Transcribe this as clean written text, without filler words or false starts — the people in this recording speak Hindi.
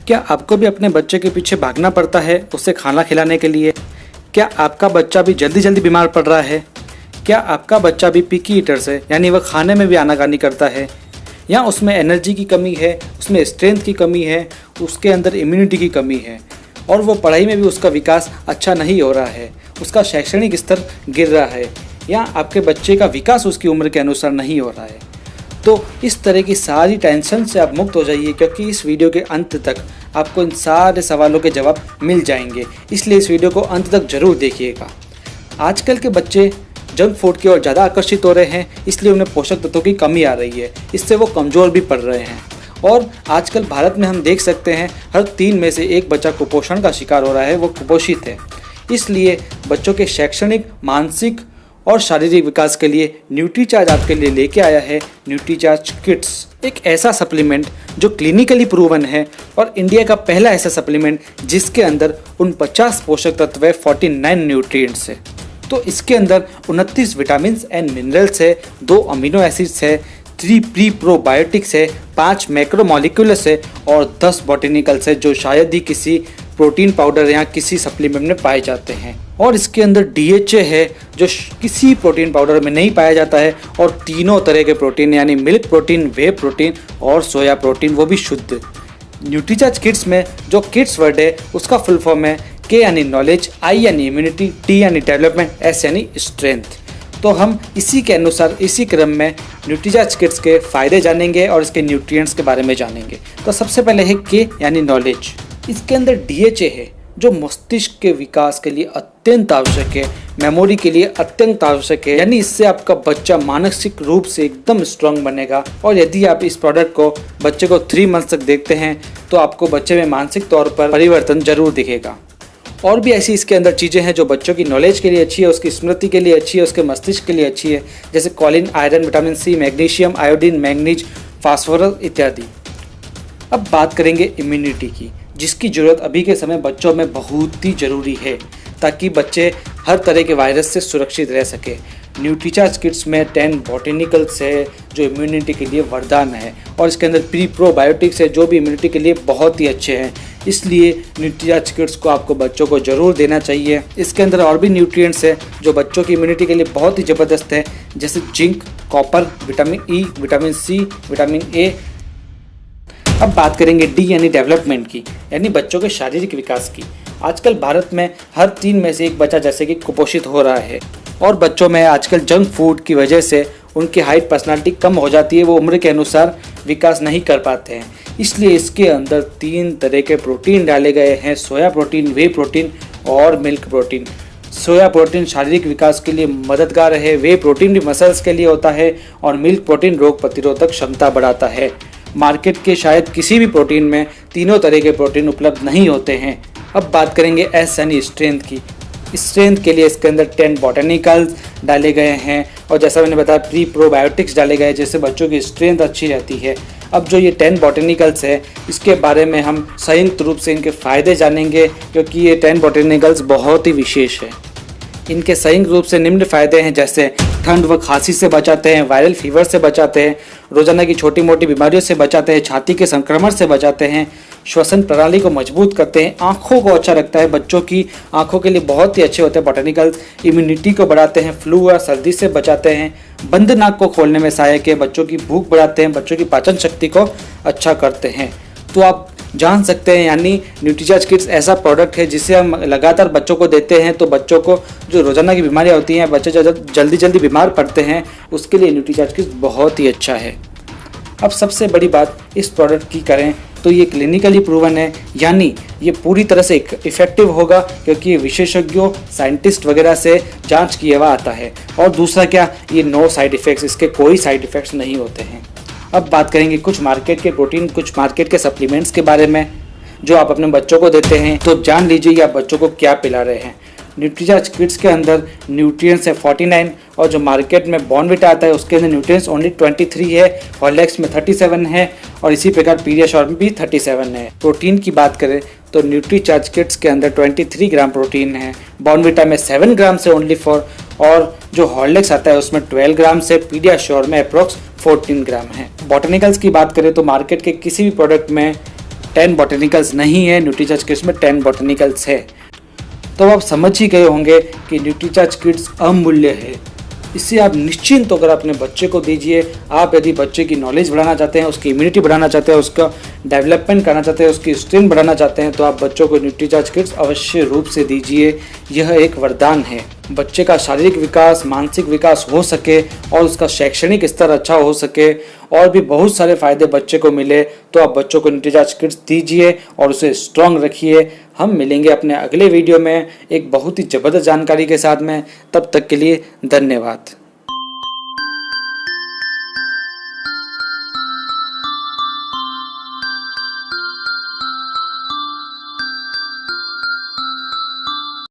क्या आपको भी अपने बच्चे के पीछे भागना पड़ता है उसे खाना खिलाने के लिए? क्या आपका बच्चा भी जल्दी जल्दी बीमार पड़ रहा है? क्या आपका बच्चा भी पिकी ईटर्स है, यानी वह खाने में भी आनाकानी करता है, या उसमें एनर्जी की कमी है, उसमें स्ट्रेंथ की कमी है, उसके अंदर इम्यूनिटी की कमी है और वो पढ़ाई में भी उसका विकास अच्छा नहीं हो रहा है, उसका शैक्षणिक स्तर गिर रहा है, या आपके बच्चे का विकास उसकी उम्र के अनुसार नहीं हो रहा है? तो इस तरह की सारी टेंशन से आप मुक्त हो जाइए, क्योंकि इस वीडियो के अंत तक आपको इन सारे सवालों के जवाब मिल जाएंगे। इसलिए इस वीडियो को अंत तक ज़रूर देखिएगा। आजकल के बच्चे जंक फूड की ओर ज़्यादा आकर्षित हो रहे हैं, इसलिए उन्हें पोषक तत्वों की कमी आ रही है, इससे वो कमज़ोर भी पड़ रहे हैं। और आजकल भारत में हम देख सकते हैं हर 3 में से 1 बच्चा कुपोषण का शिकार हो रहा है, वो कुपोषित है। इसलिए बच्चों के शैक्षणिक, मानसिक और शारीरिक विकास के लिए न्यूट्रीचार्ज आपके लिए लेके आया है न्यूट्रीचार्ज किड्स, एक ऐसा सप्लीमेंट जो क्लिनिकली प्रूवन है और इंडिया का पहला ऐसा सप्लीमेंट जिसके अंदर 49 पोषक तत्व है, 49 न्यूट्रिएंट्स है। तो इसके अंदर 29 विटामिन एंड मिनरल्स है, 2 अमीनो एसिड्स है, 3 प्री प्रोबायोटिक्स है, 5 मैक्रोमोलिक्यूल्स है और 10 बॉटेनिकल्स है, जो शायद ही किसी प्रोटीन पाउडर या किसी सप्लीमेंट में पाए जाते हैं। और इसके अंदर DHA है, जो किसी प्रोटीन पाउडर में नहीं पाया जाता है, और तीनों तरह के प्रोटीन यानी मिल्क प्रोटीन, वे प्रोटीन और सोया प्रोटीन, वो भी शुद्ध। न्यूट्रीचार्ज किड्स में जो किड्स वर्ड है उसका फुल फॉर्म है K यानी नॉलेज, I यानी इम्यूनिटी, T यानी डेवलपमेंट, S यानी स्ट्रेंथ। तो हम इसी के अनुसार इसी क्रम में न्यूट्रीचार्ज किड्स के फ़ायदे जानेंगे और इसके न्यूट्रिएंट्स के बारे में जानेंगे। तो सबसे पहले है K यानी नॉलेज। इसके अंदर DHA है जो मस्तिष्क के विकास के लिए अत्यंत आवश्यक है, मेमोरी के लिए अत्यंत आवश्यक है, यानी इससे आपका बच्चा मानसिक रूप से एकदम स्ट्रांग बनेगा। और यदि आप इस प्रोडक्ट को बच्चे को 3 मंथ तक देखते हैं तो आपको बच्चे में मानसिक तौर पर परिवर्तन जरूर दिखेगा। और भी ऐसी इसके अंदर चीज़ें हैं जो बच्चों की नॉलेज के लिए अच्छी है, उसकी स्मृति के लिए अच्छी है, उसके मस्तिष्क के लिए अच्छी है, जैसे Colin, iron, vitamin C, magnesium, iodine, manganese, phosphorus इत्यादि। अब बात करेंगे इम्यूनिटी की, जिसकी ज़रूरत अभी के समय बच्चों में बहुत ही ज़रूरी है, ताकि बच्चे हर तरह के वायरस से सुरक्षित रह सके। न्यूट्रीचार्ज किड्स में 10 बॉटेनिकल्स है जो इम्यूनिटी के लिए वरदान है, और इसके अंदर प्री प्रोबायोटिक्स है जो भी इम्यूनिटी के लिए बहुत ही अच्छे हैं। इसलिए न्यूट्रीचार्ज किड्स को आपको बच्चों को ज़रूर देना चाहिए। इसके अंदर और भी न्यूट्रिएंट्स है जो बच्चों की इम्यूनिटी के लिए बहुत ही ज़बरदस्त है, जैसे zinc, copper, vitamin E, vitamin C, vitamin A। अब बात करेंगे D यानी डेवलपमेंट की, यानी बच्चों के शारीरिक विकास की। आजकल भारत में हर 3 में से 1 बच्चा जैसे कि कुपोषित हो रहा है, और बच्चों में आजकल जंक फूड की वजह से उनकी हाइट, पर्सनालिटी कम हो जाती है, वो उम्र के अनुसार विकास नहीं कर पाते हैं। इसलिए इसके अंदर 3 तरह के प्रोटीन डाले गए हैं, सोया प्रोटीन, वे प्रोटीन और मिल्क प्रोटीन। सोया प्रोटीन शारीरिक विकास के लिए मददगार है, वे प्रोटीन भी मसल्स के लिए होता है, और मिल्क प्रोटीन रोग प्रतिरोधक क्षमता बढ़ाता है। मार्केट के शायद किसी भी प्रोटीन में तीनों तरह के प्रोटीन उपलब्ध नहीं होते हैं। अब बात करेंगे S यानी स्ट्रेंथ की। स्ट्रेंथ के लिए इसके अंदर 10 बॉटेनिकल्स डाले गए हैं, और जैसा मैंने बताया प्री प्रोबायोटिक्स डाले गए, जिससे बच्चों की स्ट्रेंथ अच्छी रहती है। अब जो ये 10 बॉटेनिकल्स है, इसके बारे में हम संयुक्त रूप से इनके फ़ायदे जानेंगे, क्योंकि ये 10 बॉटेनिकल्स बहुत ही विशेष है। इनके संयुक्त रूप से निम्न फायदे हैं, जैसे ठंड व खांसी से बचाते हैं, वायरल फीवर से बचाते हैं, रोजाना की छोटी मोटी बीमारियों से बचाते हैं, छाती के संक्रमण से बचाते हैं, श्वसन प्रणाली को मजबूत करते हैं, आँखों को अच्छा रखता है, बच्चों की आँखों के लिए बहुत ही अच्छे होते हैं बॉटेनिकल्स, इम्यूनिटी को बढ़ाते हैं, फ्लू और सर्दी से बचाते हैं, बंद नाक को खोलने में सहायक है, बच्चों की भूख बढ़ाते हैं, बच्चों की पाचन शक्ति को अच्छा करते हैं। तो आप जान सकते हैं, यानी न्यूट्रीचार्ज किड्स ऐसा प्रोडक्ट है जिसे हम लगातार बच्चों को देते हैं, तो बच्चों को जो रोजाना की बीमारियां होती हैं, बच्चे जल्दी जल्दी बीमार पड़ते हैं, उसके लिए न्यूट्रीचार्ज किड्स बहुत ही अच्छा है। अब सबसे बड़ी बात इस प्रोडक्ट की करें तो ये क्लिनिकली प्रूवन है, यानी ये पूरी तरह से इफेक्टिव होगा, क्योंकि ये विशेषज्ञों, साइंटिस्ट वगैरह से जांच किया हुआ आता है। और दूसरा क्या, ये नो साइड इफ़ेक्ट्स, इसके कोई साइड इफ़ेक्ट्स नहीं होते हैं। अब बात करेंगे कुछ मार्केट के प्रोटीन, कुछ मार्केट के सप्लीमेंट्स के बारे में जो आप अपने बच्चों को देते हैं। तो जान लीजिए आप बच्चों को क्या पिला रहे हैं। न्यूट्रीचार्ज किड्स के अंदर न्यूट्रिएंट्स है 49, और जो मार्केट में बॉर्नविटा आता है उसके अंदर न्यूट्रिएंट्स ओनली 23 है, हॉर्लिक्स में 37 है, और इसी प्रकार पीडियाश्योर में भी 37 है। प्रोटीन की बात करें तो न्यूट्रीचार्ज किड्स के अंदर 23 ग्राम प्रोटीन है, बॉर्नविटा में 7 ग्राम से ओनली फॉर, और जो हॉर्लिक्स आता है उसमें 12 ग्राम से, पीडियाश्योर में अप्रोक्स 14 ग्राम है। बॉटेनिकल्स की बात करें तो मार्केट के किसी भी प्रोडक्ट में 10 बॉटनिकल्स नहीं है, न्यूट्रीचार्ज किड्स में 10 बॉटनिकल्स है। तो आप समझ ही गए होंगे कि न्यूट्रीचार्ज किड्स अमूल्य है। इससे आप निश्चिंत होकर अपने बच्चे को दीजिए। आप यदि बच्चे की नॉलेज बढ़ाना चाहते हैं, उसकी इम्यूनिटी बढ़ाना चाहते हैं, उसका डेवलपमेंट करना चाहते हैं, उसकी स्ट्रेंथ बढ़ाना चाहते हैं, तो आप बच्चों को न्यूट्रीचार्ज किड्स अवश्य रूप से दीजिए। यह एक वरदान है। बच्चे का शारीरिक विकास, मानसिक विकास हो सके और उसका शैक्षणिक स्तर अच्छा हो सके और भी बहुत सारे फायदे बच्चे को मिले, तो आप बच्चों को न्यूट्रीचार्ज किड्स दीजिए और उसे स्ट्रॉन्ग रखिए। हम मिलेंगे अपने अगले वीडियो में एक बहुत ही ज़बरदस्त जानकारी के साथ में। तब तक के लिए धन्यवाद।